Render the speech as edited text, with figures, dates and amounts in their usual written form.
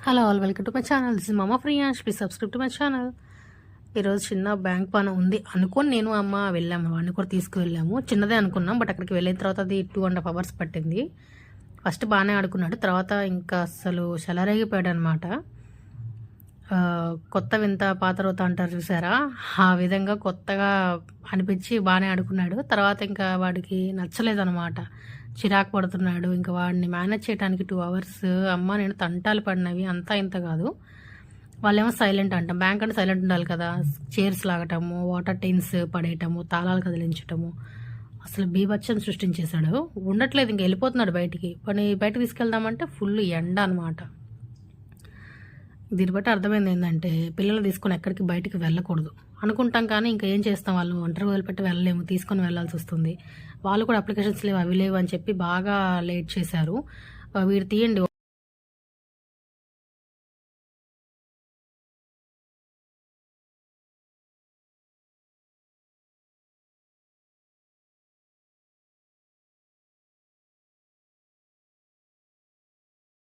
Hello all, welcome to my channel. This is మామ Priyansh. Please subscribe to my channel. ఈరోజు చిన్న bank పని ఉంది అనుకొని నేను అమ్మ వెళ్ళాము. వాడిని కూడా తీసుకువెళ్ళాము. చిన్నదే అనుకున్నాం, బట్ అక్కడికి వెళ్ళిన తర్వాత అది 2.5 hours పట్టింది. ఫస్ట్ బాగానే ఆడుకున్నాడు, తర్వాత ఇంకా అసలు చెలరేగిపోయాడు అనమాట. కొత్త వింత పాత రోత అంటారు చూసారా, ఆ విధంగా కొత్తగా అనిపించి బాగానే ఆడుకున్నాడు. తర్వాత ఇంకా వాడికి నచ్చలేదన్నమాట, చిరాకు పడుతున్నాడు. ఇంకా వాడిని మేనేజ్ చేయడానికి 2 hours అమ్మ నేను తంటాలు పడినవి, అంతా ఇంత కాదు. వాళ్ళేమో సైలెంట్ అంటాం, బ్యాంక్ అంటే సైలెంట్ ఉండాలి కదా. చైర్స్ లాగటము, వాటర్ టిన్స్ పడేయటము, తాళాలు కదిలించటము, అసలు బీభత్సం సృష్టించేశాడు. ఉండట్లేదు, ఇంక వెళ్ళిపోతున్నాడు బయటికి. పని బయటకు తీసుకెళ్దామంటే ఫుల్ ఎండ అనమాట. దీన్ని బట్టి అర్థమైంది ఏంటంటే పిల్లలు తీసుకొని ఎక్కడికి బయటికి వెళ్ళకూడదు అనుకుంటాం, కానీ ఇంకా ఏం చేస్తాం, వాళ్ళు ఒంటరి వదిలిపెట్టి వెళ్ళలేము, తీసుకొని వెళ్ళాల్సి వస్తుంది. వాళ్ళు కూడా అప్లికేషన్స్ లేవు, అవి లేవు అని చెప్పి బాగా లేట్ చేశారు. వీడు తీయండి